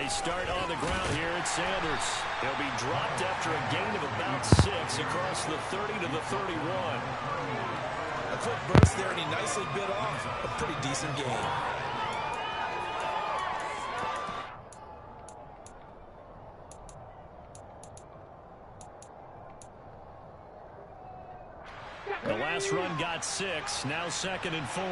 they start on the ground here at Sanders. He'll be dropped after a gain of about 6 across the 30 to the 31. A quick burst there, and he nicely bit off a pretty decent gain. The last run got 6, now 2nd and 4.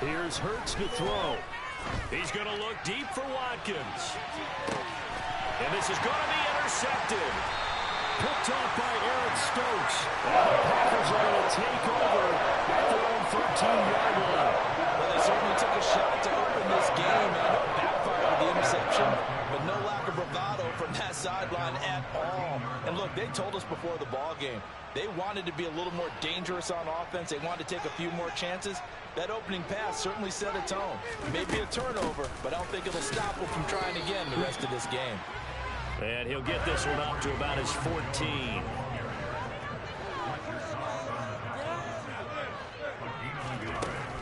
Here's Hurts to throw. He's going to look deep for Watkins. And this is going to be intercepted. Picked off by Eric Stokes. And the Packers are going to take over at their own 13-yard line. Well, they certainly took a shot to open this game, and I know it backfired with the interception, but no lack of bravado from that sideline at all. And look, they told us before the ball game, they wanted to be a little more dangerous on offense. They wanted to take a few more chances. That opening pass certainly set a tone. Maybe a turnover, but I don't think it'll stop them from trying again the rest of this game. And he'll get this one up to about his 14.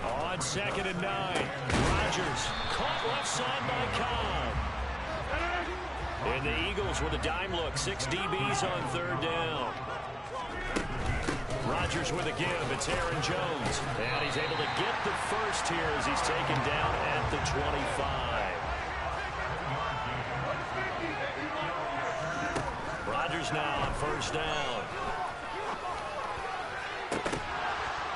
On 2nd and 9. Rodgers caught left side by Cobb. And the Eagles with a dime look. 6 DBs on 3rd down. Rodgers with a give. It's Aaron Jones. And he's able to get the first here as he's taken down at the 25. Rodgers now on 1st down.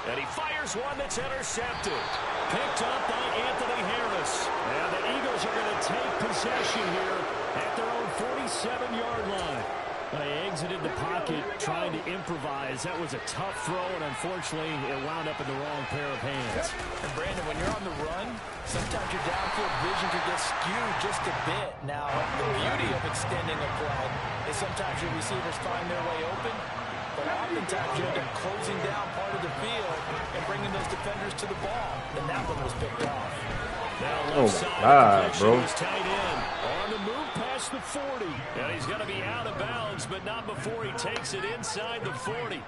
And he fires one that's intercepted. Picked up by Anthony Harris. And the Eagles are going to take possession here at their own 47-yard line. They exited the pocket trying to improvise. That was a tough throw, and unfortunately, it wound up in the wrong pair of hands. And Brandon, when you're on the run, sometimes your downfield vision can get skewed just a bit. Now, the beauty of extending a play is sometimes your receivers find their way open, but oftentimes you end up closing down part of the field and bringing those defenders to the ball. And that one was picked off. Now left side, bro. Is tight end. On the move past the 40. And he's going to be out of bounds, but not before he takes it inside the 40.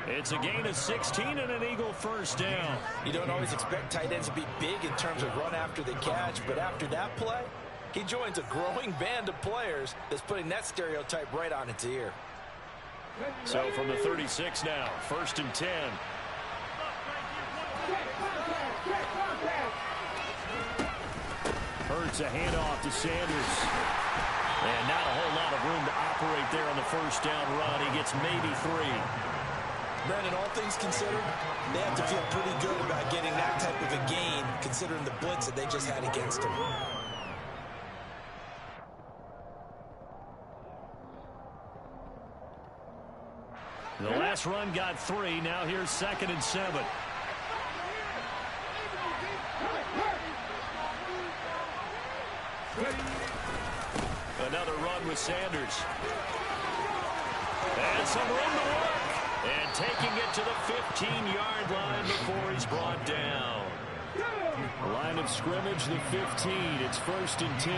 It's a gain of 16 and an Eagle 1st down. You don't always expect tight ends to be big in terms of run after the catch, but after that play, he joins a growing band of players that's putting that stereotype right on its ear. So from the 36 now, 1st and 10. Hurts a handoff to Sanders. And not a whole lot of room to operate there on the 1st down run. He gets maybe 3. Brandon, all things considered, they have to feel pretty good about getting that type of a gain, considering the blitz that they just had against them. The last run got 3. Now here's 2nd and 7. Another run with Sanders. And some room to work. And taking it to the 15-yard line before he's brought down. Line of scrimmage, the 15. It's 1st and 10.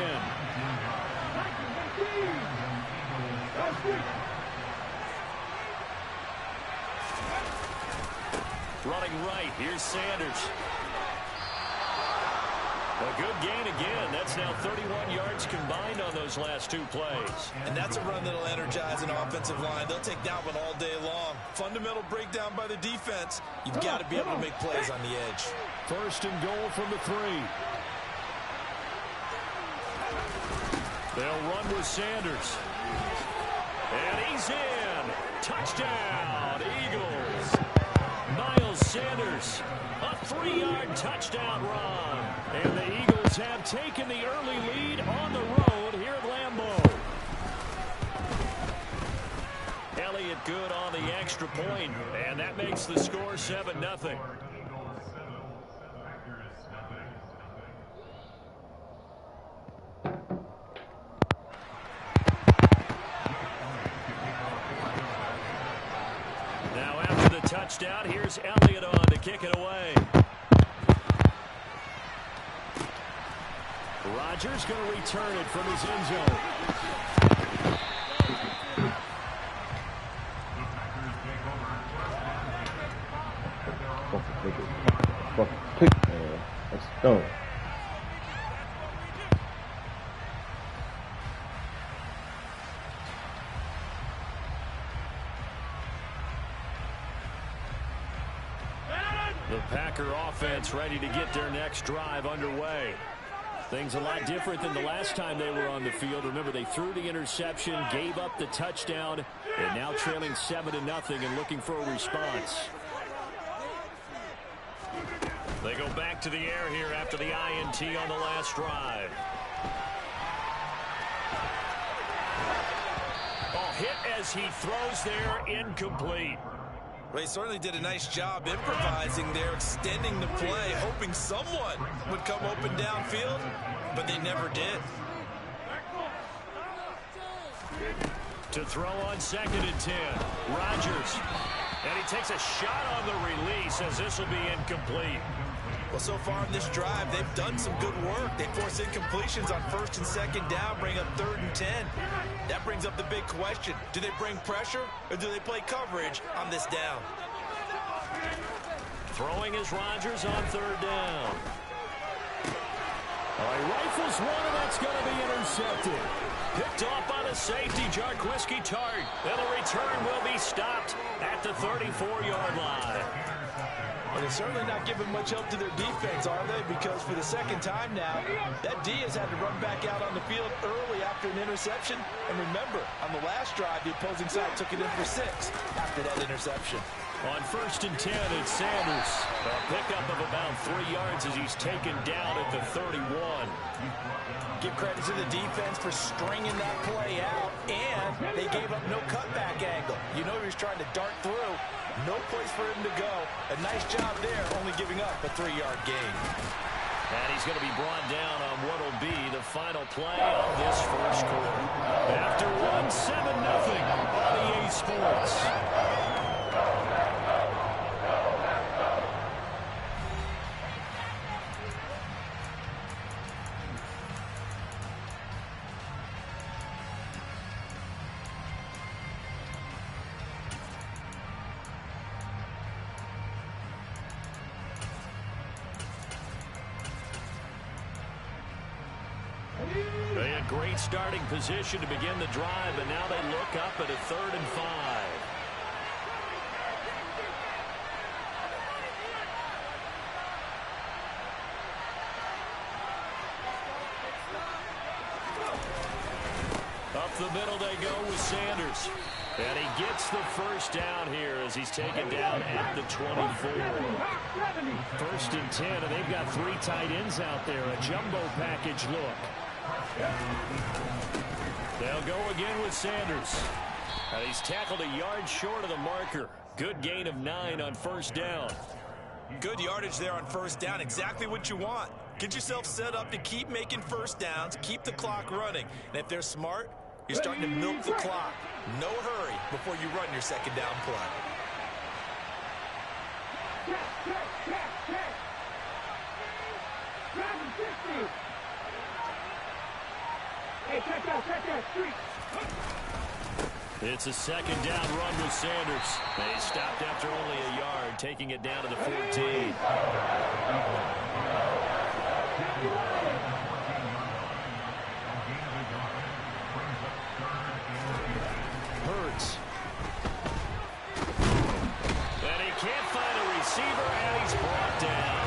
Running right, here's Sanders. A good gain again. That's now 31 yards combined on those last 2 plays. And that's a run that'll energize an offensive line. They'll take that one all day long. Fundamental breakdown by the defense. You've got to be able to make plays on the edge. 1st and goal from the 3. They'll run with Sanders. And he's in. Touchdown, Eagles. Miles Sanders, a 3-yard touchdown run. And the Eagles have taken the early lead on the road here at Lambeau. Elliott good on the extra point, and that makes the score 7-0. Now after the touchdown, here's Elliott on to kick it away. Rodgers going to return it from his end zone. The Packer offense ready to get their next drive underway. Things a lot different than the last time they were on the field. Remember, they threw the interception, gave up the touchdown, and now trailing 7-0 and looking for a response. They go back to the air here after the INT on the last drive. Oh, hit as he throws there, incomplete. Well, he certainly did a nice job improvising there, extending the play, hoping someone would come open downfield, but they never did. To throw on 2nd and 10, Rodgers. And he takes a shot on the release as this will be incomplete. Well, so far in this drive, they've done some good work. They force incompletions on 1st and 2nd down, bring up 3rd and 10. That brings up the big question. Do they bring pressure or do they play coverage on this down? Throwing is Rodgers on 3rd down. Oh, he rifles one, and that's going to be intercepted. Picked off by the safety, Jarquiski Tart. And the return will be stopped at the 34-yard line. Well, they're certainly not giving much help to their defense, are they? Because for the 2nd time now, that D has had to run back out on the field early after an interception. And remember, on the last drive, the opposing side took it in for 6 after that interception. On 1st and 10, it's Sanders. A pickup of about 3 yards as he's taken down at the 31. Give credit to the defense for stringing that play out, and they gave up no cutback angle. You know he was trying to dart through. No place for him to go. A nice job there, only giving up a 3-yard gain. And he's going to be brought down on what will be the final play of this first quarter. After 1-7-0 on EA Sports. They had great starting position to begin the drive, and now they look up at a 3rd and 5. Up the middle they go with Sanders. And he gets the first down here as he's taken down at the 24. 1st and 10, and they've got 3 tight ends out there. A jumbo package look. They'll go again with Sanders. And he's tackled a yard short of the marker. Good gain of 9 on 1st down. Good yardage there on 1st down. Exactly what you want. Get yourself set up to keep making 1st downs, keep the clock running. And if they're smart, you're starting to milk the clock. No hurry before you run your 2nd down play. It's a 2nd down run with Sanders. They stopped after only a yard, taking it down to the 14. Hurts. And he can't find a receiver, and he's brought down.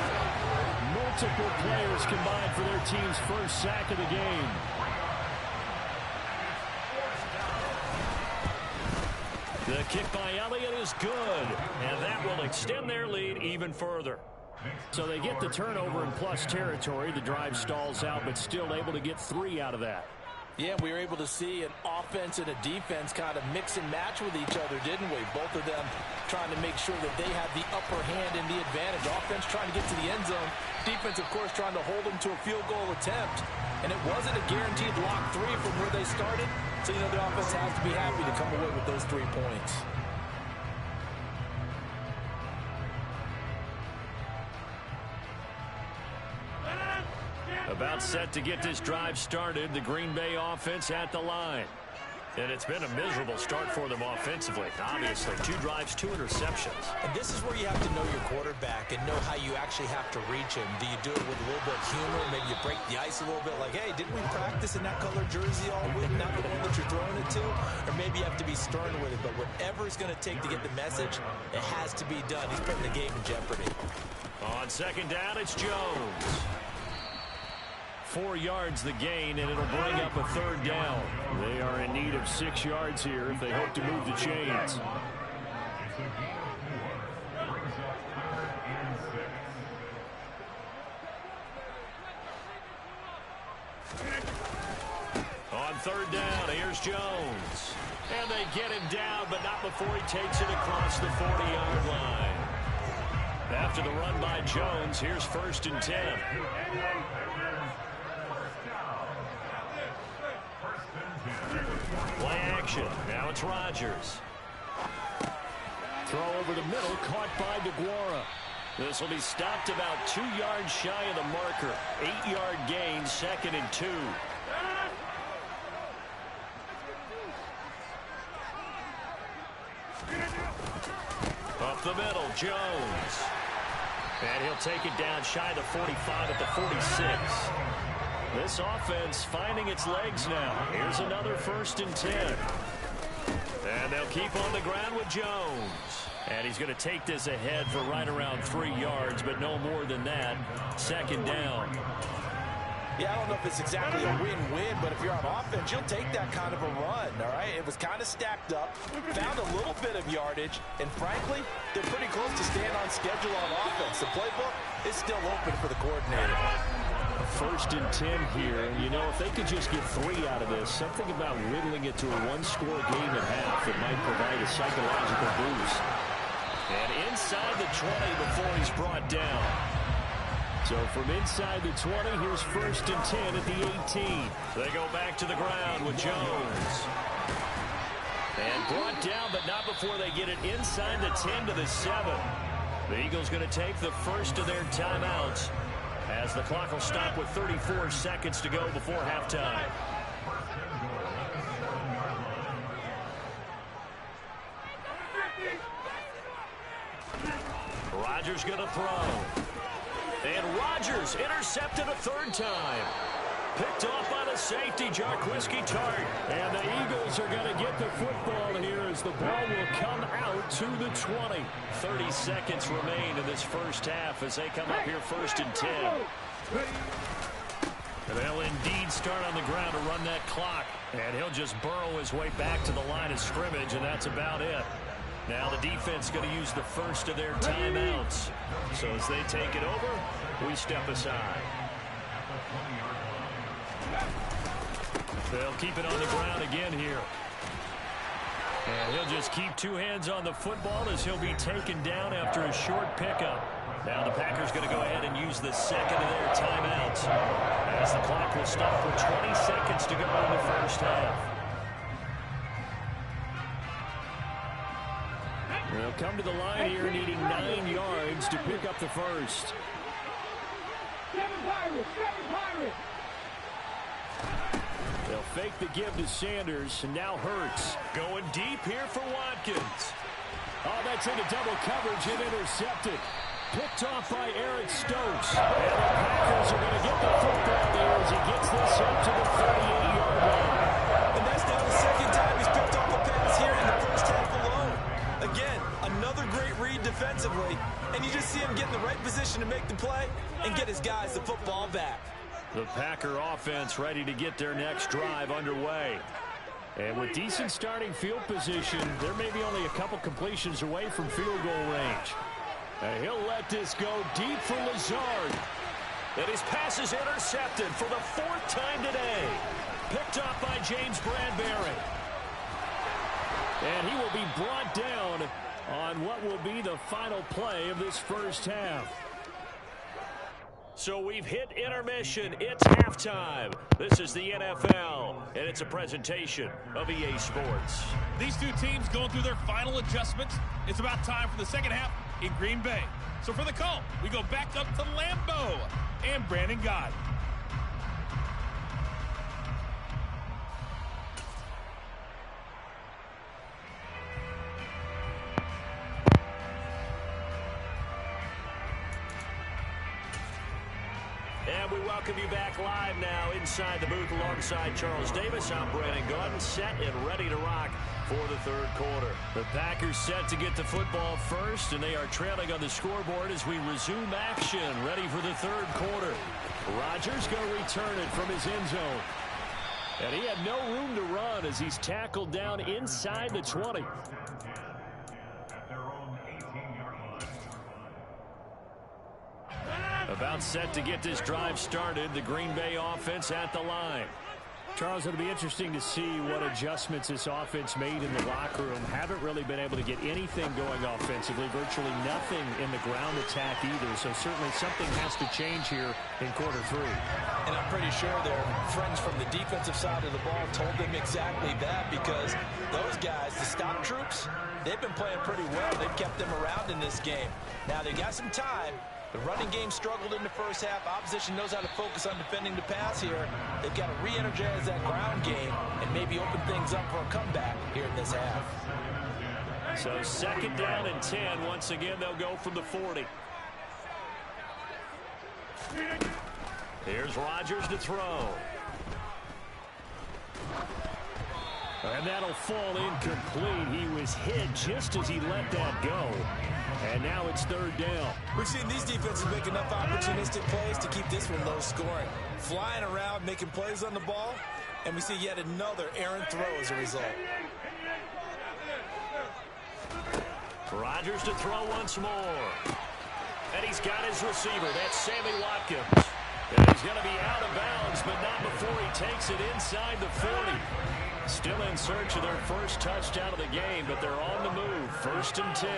Multiple players combined for their team's first sack of the game. The kick by Elliott is good, and that will extend their lead even further. So they get the turnover in plus territory. The drive stalls out, but still able to get 3 out of that. Yeah, we were able to see an offense and a defense kind of mix and match with each other, didn't we? Both of them trying to make sure that they have the upper hand and the advantage. Offense trying to get to the end zone. Defense, of course, trying to hold them to a field goal attempt. And it wasn't a guaranteed lock 3 from where they started. So, you know, the offense has to be happy to come away with those 3 points. About set to get this drive started. The Green Bay offense at the line. And it's been a miserable start for them offensively. Obviously, 2 drives, 2 interceptions. And this is where you have to know your quarterback and know how you actually have to reach him. Do you do it with a little bit of humor? Maybe you break the ice a little bit like, hey, didn't we practice in that color jersey all week, not the one that you're throwing it to? Or maybe you have to be stern with it. But whatever it's going to take to get the message, it has to be done. He's putting the game in jeopardy. On second down, it's Jones. 4 yards the gain, and it'll bring up a 3rd down. They are in need of 6 yards here if they hope to move the chains. On 3rd down, here's Jones. And they get him down, but not before he takes it across the 40-yard line. After the run by Jones, here's 1st and 10. Play action. Now it's Rodgers. Throw over the middle, caught by DeGuara. This will be stopped about 2 yards shy of the marker. 8-yard gain, 2nd and 2. Up the middle, Jones. And he'll take it down shy of the 45 at the 46. This offense finding its legs now. Here's another 1st and 10. And they'll keep on the ground with Jones. And he's going to take this ahead for right around 3 yards, but no more than that. 2nd down. Yeah, I don't know if it's exactly a win-win, but if you're on offense, you'll take that kind of a run, all right? It was kind of stacked up, found a little bit of yardage, and frankly, they're pretty close to staying on schedule on offense. The playbook is still open for the coordinator. 1st and 10 here. You know, if they could just get 3 out of this, something about whittling it to a 1-score game at half that might provide a psychological boost. And inside the 20 before he's brought down. So from inside the 20, here's 1st and 10 at the 18. They go back to the ground with Jones. And brought down, but not before they get it inside the 10 to the 7. The Eagles going to take the first of their timeouts as the clock will stop with 34 seconds to go before halftime. Rodgers going to throw. And Rodgers intercepted a 3rd time. Picked off by the safety, Jarquiski Tart. And the Eagles are going to get the football here as the ball will come out to the 20. 30 seconds remain in this first half as they come up here 1st and 10. And they'll indeed start on the ground to run that clock. And he'll just burrow his way back to the line of scrimmage, and that's about it. Now the defense going to use the first of their timeouts. So as they take it over, we step aside. They'll keep it on the ground again here. And he'll just keep 2 hands on the football as he'll be taken down after a short pickup. Now the Packers going to go ahead and use the 2nd of their timeouts as the clock will stop with 20 seconds to go in the first half. They'll come to the line here needing 9 yards to pick up the first. They'll fake the give to Sanders, and now Hurts going deep here for Watkins. Oh, that's into double coverage and intercepted. Picked off by Eric Stokes. And the Packers are going to get the football there as he gets this up to the 38-yard line. And that's now the 2nd time he's picked off a pass here in the first half alone. Again, another great read defensively, and you just see him get in the right position to make the play and get his guys the football back. The Packer offense ready to get their next drive underway. And with decent starting field position, there may be only a couple completions away from field goal range. And he'll let this go deep for Lazard. And his pass is intercepted for the 4th time today. Picked off by James Bradbury. And he will be brought down on what will be the final play of this first half. So we've hit intermission. It's halftime. This is the NFL, and it's a presentation of EA Sports. These 2 teams going through their final adjustments. It's about time for the second half in Green Bay. So for the call, we go back up to Lambeau and Brandon Gott. welcome you back live now inside the booth alongside Charles Davis. I'm Brandon Gaudin, set and ready to rock for the third quarter. The Packers set to get the football first, and they are trailing on the scoreboard as we resume action, ready for the third quarter. Rodgers going to return it from his end zone. And he had no room to run as he's tackled down inside the 20. About set to get this drive started, the Green Bay offense at the line. Charles, it'll be interesting to see what adjustments this offense made in the locker room. Haven't really been able to get anything going offensively, virtually nothing in the ground attack either. So certainly something has to change here in quarter three. And I'm pretty sure their friends from the defensive side of the ball told them exactly that, because those guys, the stop troops, they've been playing pretty well. They've kept them around in this game. Now they got some time. The running game struggled in the first half. Opposition knows how to focus on defending the pass here. They've got to re-energize that ground game and maybe open things up for a comeback here in this half. So second down and 10. Once again, they'll go from the 40. Here's Rodgers to throw. And that'll fall incomplete. He was hit just as he let that go. And now it's third down. We're seeing these defenses make enough opportunistic plays to keep this one low scoring. Flying around, making plays on the ball, and we see yet another errant throw as a result. Rodgers to throw once more. And he's got his receiver. That's Sammy Watkins. And he's going to be out of bounds, but not before he takes it inside the 40. Still in search of their first touchdown of the game, but they're on the move. First and 10.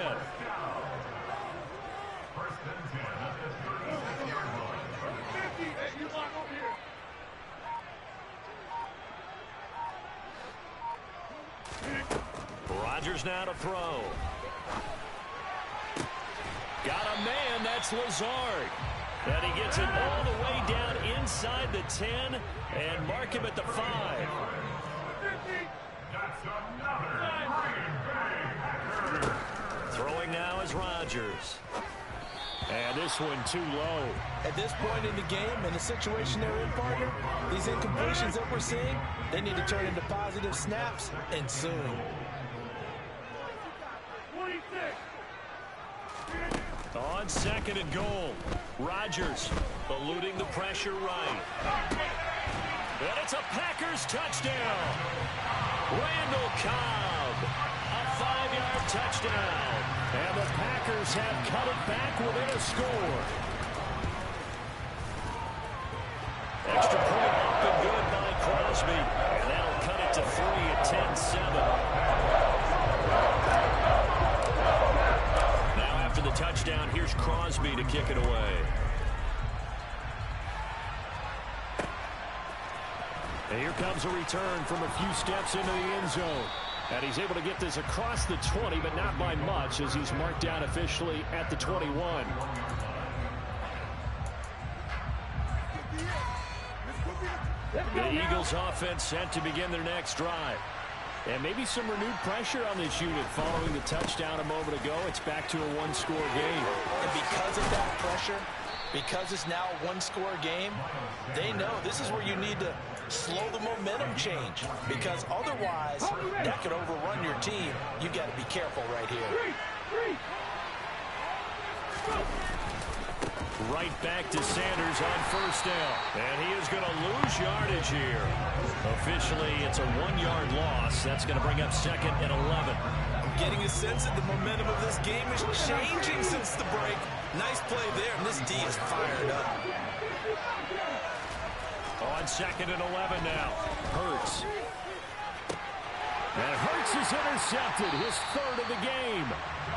Rodgers now to throw. Got a man, that's Lazard. And he gets it all the way down inside the 10 and mark him at the 5. Throwing now is Rodgers. And this one too low. At this point in the game, in the situation they're in, partner, these incompletions that we're seeing, they need to turn into positive snaps, and soon. On second and goal, Rodgers eluding the pressure right. And it's a Packers touchdown. Randall Cobb, a 5-yard touchdown. And the Packers have cut it back within a score. Extra point up and good by Crosby. And that'll cut it to 3 at 10-7. Now after the touchdown, here's Crosby to kick it away. And here comes a return from a few steps into the end zone. And he's able to get this across the 20, but not by much, as he's marked down officially at the 21. The Eagles offense set to begin their next drive. And maybe some renewed pressure on this unit following the touchdown a moment ago. It's back to a one-score game. And because of that pressure, because it's now a one-score game, they know this is where you need to slow the momentum change, because otherwise that could overrun your team. You got to be careful right here. Right back to Sanders on first down. And he is going to lose yardage here. Officially, it's a 1-yard loss. That's going to bring up second and 11. I'm getting a sense that the momentum of this game is changing since the break. Nice play there, and this D is fired up. On second and 11 now. Hurts. And Hurts is intercepted. His third of the game.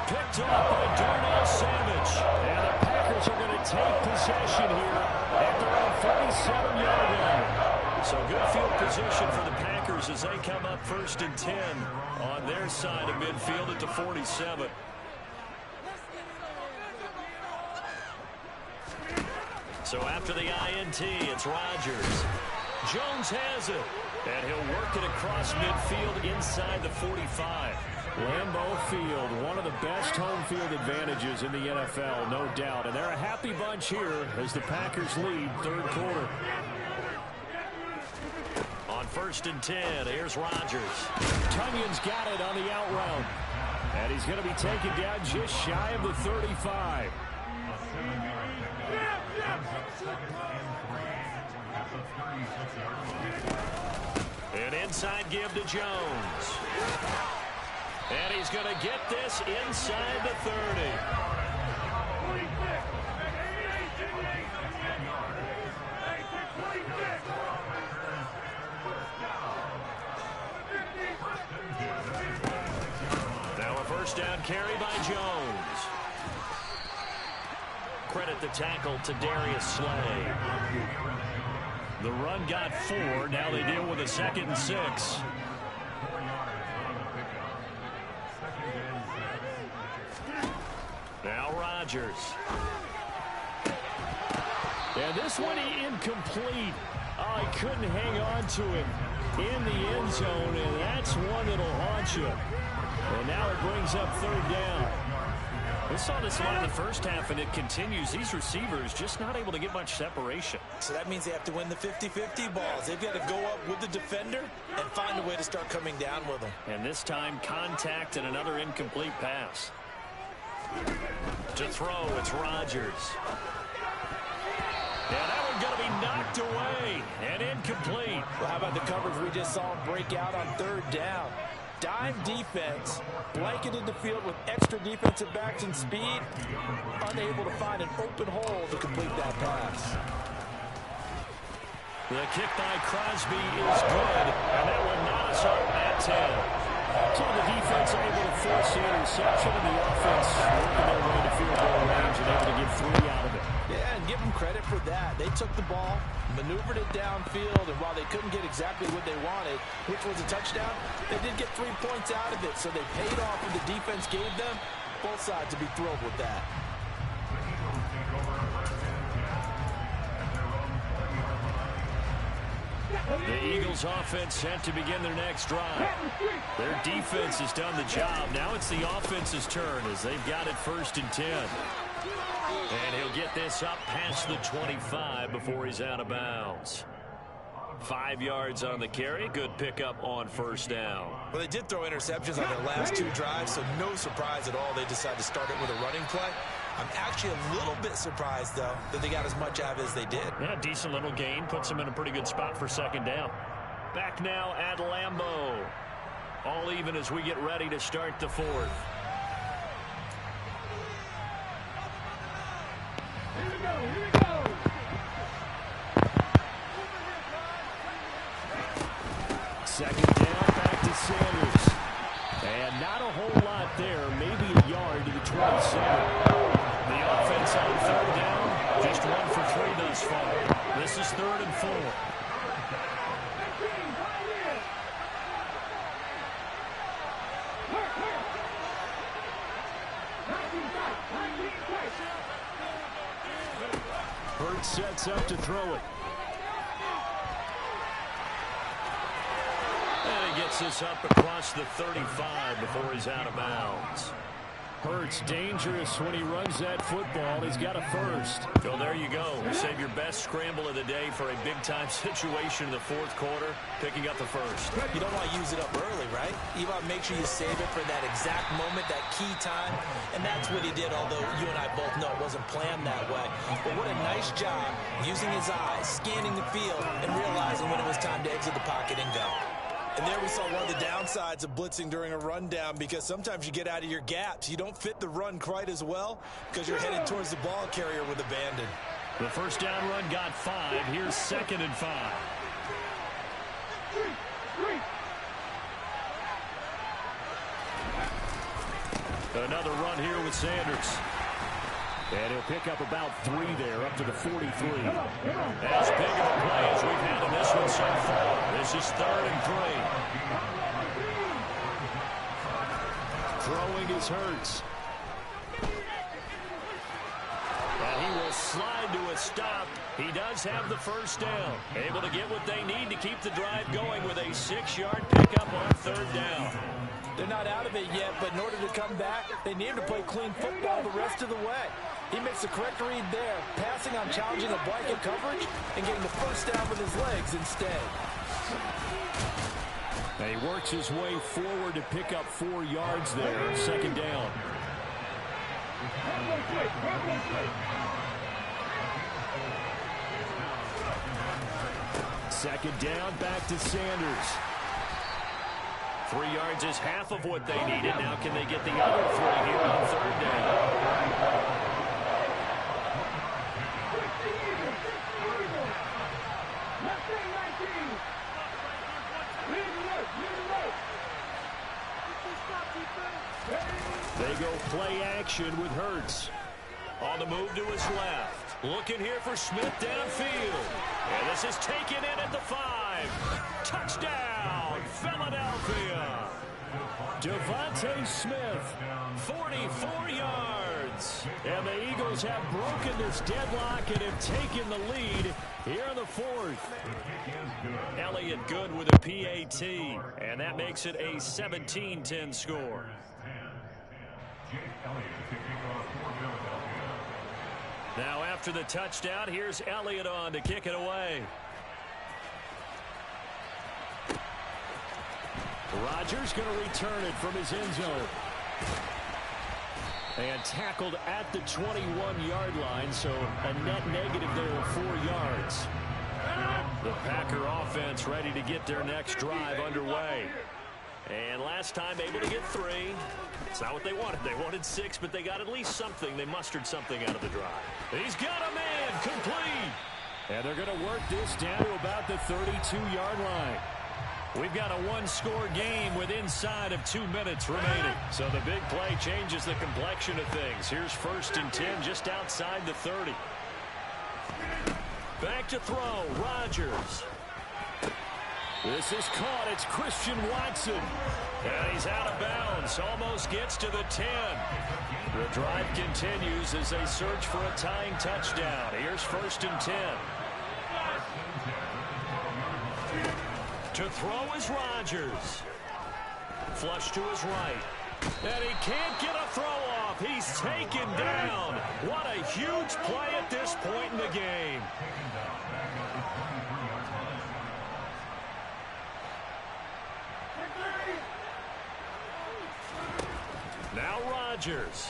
Picked off by Darnell Savage. And the Packers are going to take possession here at their own 37-yard line. So good field position for the Packers as they come up first and 10 on their side of midfield at the 47. So after the INT, it's Rodgers. Jones has it. And he'll work it across midfield inside the 45. Lambeau Field, one of the best home field advantages in the NFL, no doubt. And they're a happy bunch here as the Packers lead third quarter. On 1st and 10, here's Rodgers. Tunyon's got it on the out route. And he's going to be taken down just shy of the 35. An inside give to Jones. And he's going to get this inside the 30. Now a first down carry by Jones. Credit the tackle to Darius Slay. The run got 4. Now they deal with a 2nd and 6. Now Rodgers. And this one incomplete. Oh, he couldn't hang on to him in the end zone, and that's one that'll haunt you. And now it brings up 3rd down. We saw this one in the first half, and it continues. These receivers just not able to get much separation. So that means they have to win the 50-50 balls. They've got to go up with the defender and find a way to start coming down with them. And this time, contact and another incomplete pass. To throw, it's Rodgers. And that one's going to be knocked away and incomplete. Well, how about the coverage we just saw him break out on 3rd down? Dime defense, blanketed the field with extra defensive backs and speed, unable to find an open hole to complete that pass. The kick by Crosby is good, and that will knot us up at 10. So the defense able to force the interception, and the offense working their way to field goal range and able to get 3 out of it. Yeah, and give them credit for that. They took the ball, maneuvered it downfield, and while they couldn't get exactly what they wanted, which was a touchdown, they did get 3 points out of it, so they paid off what the defense gave them. Both sides to be thrilled with that. The Eagles offense set to begin their next drive. Their defense has done the job. Now it's the offense's turn as they've got it 1st and 10. And he'll get this up past the 25 before he's out of bounds. 5 yards on the carry. Good pickup on 1st down. Well, they did throw interceptions on their last 2 drives, so no surprise at all they decided to start it with a running play. I'm actually a little bit surprised, though, that they got as much out of it as they did. Yeah, decent little gain. Puts them in a pretty good spot for 2nd down. Back now at Lambeau. All even as we get ready to start the 4th. Here we go. Second down, back to Sanders. And not a whole lot there. Maybe a yard to the 27. The offense on 3rd down, just 1 for 3 thus far. This is 3rd and 4. Hurts sets up to throw it. And he gets this up across the 35 before he's out of bounds. Hurts dangerous when he runs that football. He's got a 1st. So there you go. Save your best scramble of the day for a big-time situation in the 4th quarter, picking up the 1st. You don't want to use it up early, right? You want to make sure you save it for that exact moment, that key time. And that's what he did, although you and I both know it wasn't planned that way. But what a nice job using his eyes, scanning the field, and realizing when it was time to exit the pocket and go. And there we saw one of the downsides of blitzing during a rundown, because sometimes you get out of your gaps. You don't fit the run quite as well because you're headed towards the ball carrier with abandon. The 1st down run got 5. Here's 2nd and 5. Another run here with Sanders. And he'll pick up about 3 there, up to the 43. As big of a play as we've had in this one so far. This is 3rd and 3. Throwing is Hurts. And he will slide to a stop. He does have the first down. Able to get what they need to keep the drive going with a 6-yard pickup on third down. They're not out of it yet, but in order to come back, they need to play clean football the rest of the way. He makes the correct read there, passing on challenging a blanket coverage and getting the first down with his legs instead. He works his way forward to pick up 4 yards there. Second down. Second down, back to Sanders. 3 yards is half of what they needed. Now can they get the other 3 here on third down? They go play action with Hurts. On the move to his left. Looking here for Smith downfield. And this is taken in at the 5. Touchdown, Philadelphia. Devontae Smith, 44 yards. And the Eagles have broken this deadlock and have taken the lead here in the 4th. Elliott good with a PAT. And that makes it a 17-10 score. Now after the touchdown, here's Elliott on to kick it away. Rodgers going to return it from his end zone. And tackled at the 21-yard line, so a net negative there of 4 yards. The Packer offense ready to get their next drive underway. And last time able to get 3. It's not what they wanted. They wanted 6, but they got at least something. They mustered something out of the drive. He's got a man complete. And they're going to work this down to about the 32-yard line. We've got a 1-score game with inside of 2 minutes remaining. So the big play changes the complexion of things. Here's 1st and 10 just outside the 30. Back to throw. Rodgers. This is caught. It's Christian Watson. And he's out of bounds. Almost gets to the 10. The drive continues as they search for a tying touchdown. Here's 1st and 10. To throw is Rodgers. Flush to his right. And he can't get a throw off. He's taken down. What a huge play at this point in the game. Now Rodgers.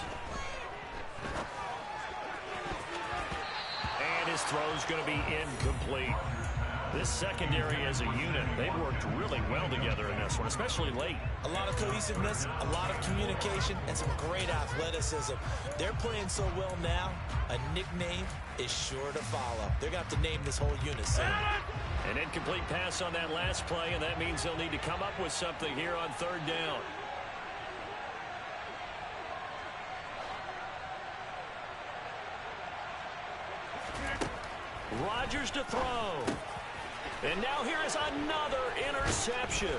And his throw's going to be incomplete. This secondary as a unit, they've worked really well together in this one, especially late. A lot of cohesiveness, a lot of communication, and some great athleticism. They're playing so well now, a nickname is sure to follow. They're going to have to name this whole unit soon. An incomplete pass on that last play, and that means they'll need to come up with something here on third down. Rodgers to throw. And now here is another interception.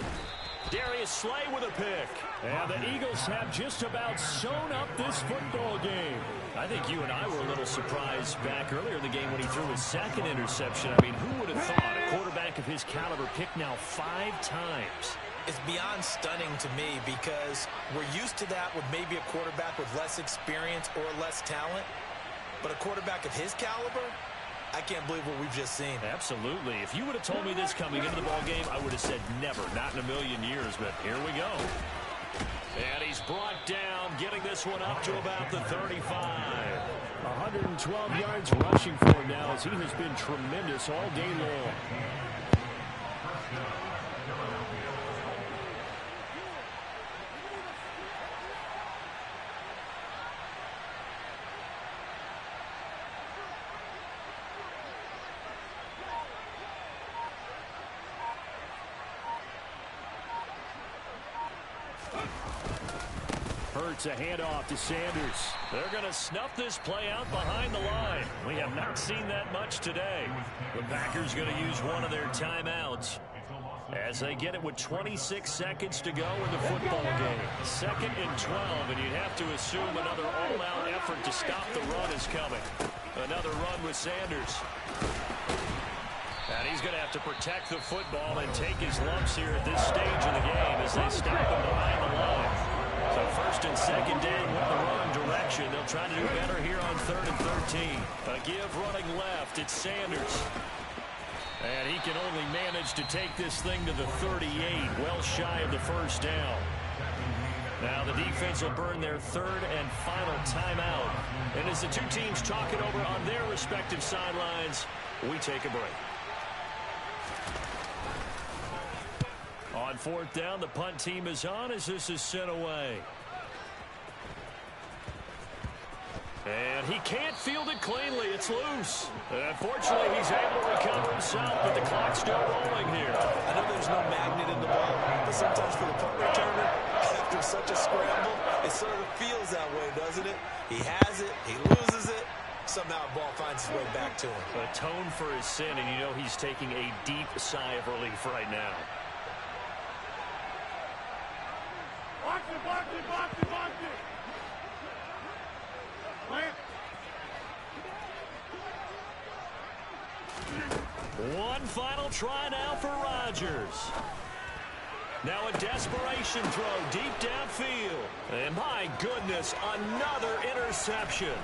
Darius Slay with a pick. And the Eagles have just about sewn up this football game. I think you and I were a little surprised back earlier in the game when he threw his 2nd interception. I mean, who would have thought a quarterback of his caliber picked now 5 times? It's beyond stunning to me because we're used to that with maybe a quarterback with less experience or less talent. But a quarterback of his caliber, I can't believe what we've just seen. Absolutely. If you would have told me this coming into the ball game, I would have said never, not in a million years, but here we go. And he's brought down, getting this one up to about the 35. 112 yards rushing for him now as he has been tremendous all day long. Hurts a handoff to Sanders. They're going to snuff this play out behind the line. We have not seen that much today. The Packers going to use one of their timeouts as they get it with 26 seconds to go in the football game. 2nd and 12, and you'd have to assume another all-out effort to stop the run is coming. Another run with Sanders. And he's going to have to protect the football and take his lumps here at this stage of the game as they stop him behind the line. So first and second down went the wrong direction. They'll try to do better here on 3rd and 13. A give running left. It's Sanders. And he can only manage to take this thing to the 38, well shy of the first down. Now the defense will burn their 3rd and final timeout. And as the two teams talk it over on their respective sidelines, we take a break. On 4th down, the punt team is on as this is sent away. And he can't field it cleanly. It's loose. Unfortunately, he's able to recover himself, but the clock's still rolling here. I know there's no magnet in the ball, but sometimes for the punt returner, after such a scramble, it sort of feels that way, doesn't it? He has it, he loses it, somehow the ball finds its way back to him. Atone for his sin, and you know he's taking a deep sigh of relief right now. Box it, box it, box it, box it. Plant. One final try now for Rodgers. Now a desperation throw deep downfield. And my goodness, another interception.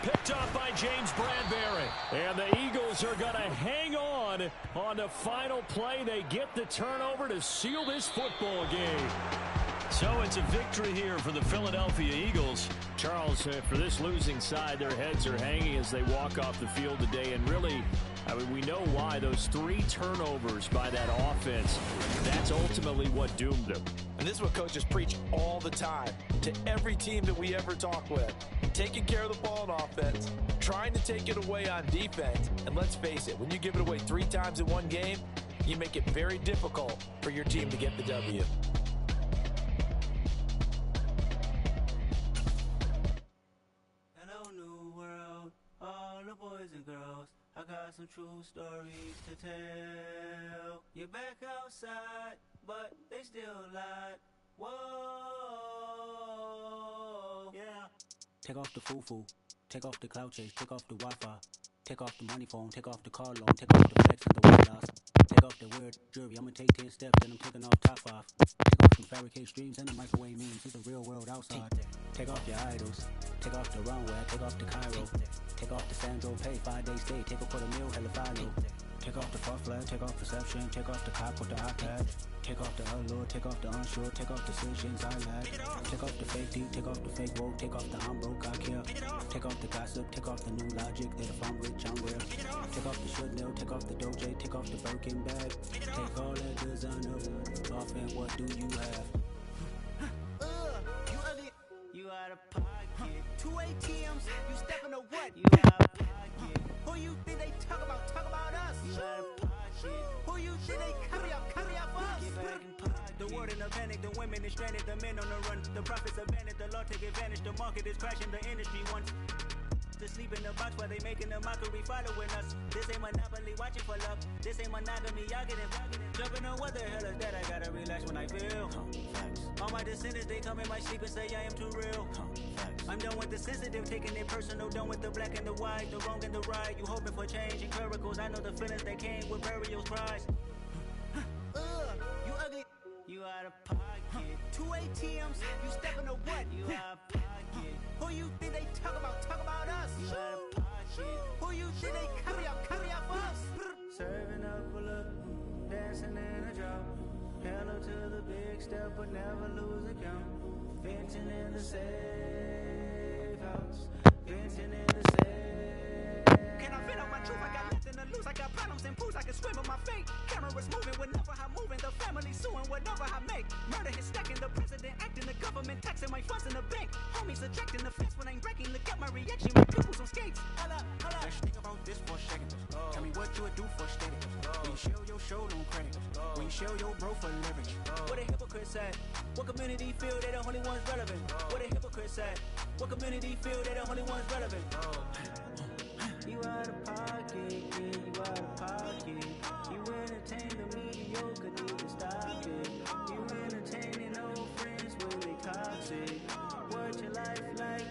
Picked up by James Bradbury. And the Eagles are going to hang on the final play. They get the turnover to seal this football game. So it's a victory here for the Philadelphia Eagles. Charles, for this losing side, their heads are hanging as they walk off the field today. And really, I mean, we know why. Those 3 turnovers by that offense, that's ultimately what doomed them. And this is what coaches preach all the time to every team that we ever talk with. Taking care of the ball on offense, trying to take it away on defense. And let's face it, when you give it away 3 times in one game, you make it very difficult for your team to get the W. Boys and girls, I got some true stories to tell. You're back outside, but they still lied. Whoa, yeah. Take off the foo-foo, take off the cloud chase, take off the Wi-Fi, take off the money phone, take off the car loan, take off the flex and the weight loss, take off the weird jewelry. I'ma take 10 steps, then I'm taking off top 5. Take off some fabricated streams and the microwave memes. It's the real world outside. Take off your idols, take off the runway, take off the Cairo. Take off the Sandro, pay 5-day stay, take a $250,000, hella final. Take off the far flag, take off perception, take off the cop with the iPad. Take off the allure, take off the unsure, take off decisions I lack. Take off the fake deep, take off the fake woke, take off the I'm broke, I care. Take off the gossip, take off the new logic that if I'm rich, I'm rare. Take off the should know, take off the doje, take off the Birkin bag. Take all that designer off and what do you have? You ugly, you out of pocket. 2 ATMs, you stepping to what? You out of pocket. Who you think they talk about us? You out of pocket. Who you think they carry up us? Get back in pocket. The world in a panic, the women is stranded, the men on the run. The profits abandoned, the law take advantage, the market is crashing, the industry wants to sleep in the box while they making a mockery following us. This ain't monopoly, watching for love. This ain't monogamy, y'all get it. Jumping on what the hell is that? I gotta relax when I feel. All my descendants, they come in my sleep and say I am too real. I'm done with the sensitive, taking it personal. Done with the black and the white, the wrong and the right. You hoping for change and miracles. I know the feelings that came with burials, cries. You ugly, you out of pocket. 2 ATMs, you stepping to what? You out of pocket. Who you think they talk about us? You out of pocket. Who you think they carry up us? Serving up a look, dancing in a drop. Hello to the big step, but never lose a count. Venting in the safe house. Venting in the safe. Can I vent out my truth? I got nothing to lose. I got problems and pools. I can swim in my fate. Cameras moving whenever I'm moving. The family suing whatever I make. Murder is stacking. The president acting. The government taxing my funds in the bank. Homies ejecting the fence when I'm breaking. Look at my reaction. My pupils on skates. Holla, holla. Let's think about this for a second. Tell me what you would do for steady. When you show your show, don't credit. When you show your bro for leverage. What a hypocrite said. What community feel they the only ones relevant? What a hypocrite said. What community feel they the only ones relevant? You out of pocket, yeah, you out of pocket. You entertain the mediocre, need to stop it. You entertaining old friends when they toxic. What your life like?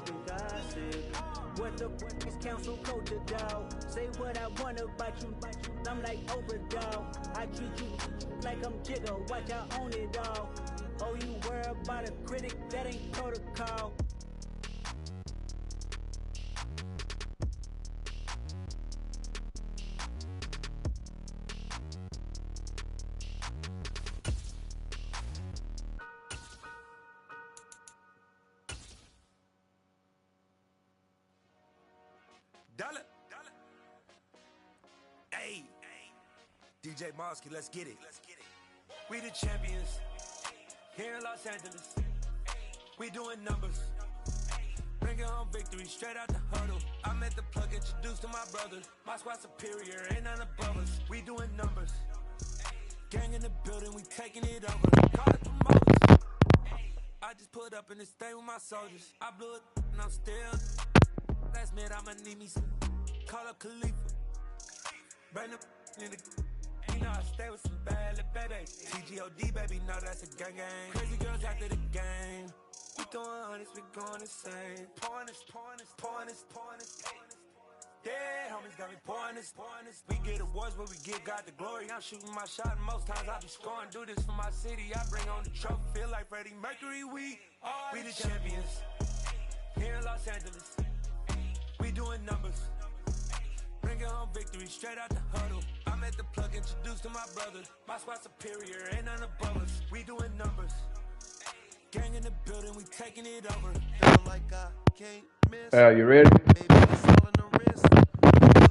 The gossip. What the boys council culture, dog. Say what I want about you, I'm like overdog. I treat you like I'm Jigga, watch I own it all. Oh, you worry about a critic, that ain't protocol. Dollar. Hey, DJ Mosky, let's get it. We the champions here in Los Angeles. We doing numbers. Bringing home victory straight out the huddle. I'm at the plug, introduced to my brothers. My squad superior, ain't none above us. We doing numbers. Gang in the building, we taking it over. Call it promoters. I just put up in this thing with my soldiers. I blew it and I'm still. Last minute I'ma need me some. Call up Khalifa. Bring them in the. You know I stay with some bad little babies. TGOD baby, know that's a gang gang. Crazy girls after the game. We throwing hundreds, we going insane. Pouring this. Yeah, homies got me pouring this. We get awards, but we give God the glory. I'm shooting my shot, and most times I be scoring. Do this for my city, I bring on the trophy. Feel like Freddie Mercury, we the champions. Here in Los Angeles, we doing numbers. Bringing home victory straight out the huddle. I'm at the plug, introduced to my brothers. My squad superior, ain't none above us. We doing numbers. Gang in the building, we taking it over. Like I can't miss. You ready? Baby, it's all in the wrist.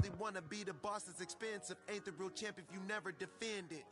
Really wanna be the boss, it's expensive. Ain't the real champ if you never defend it.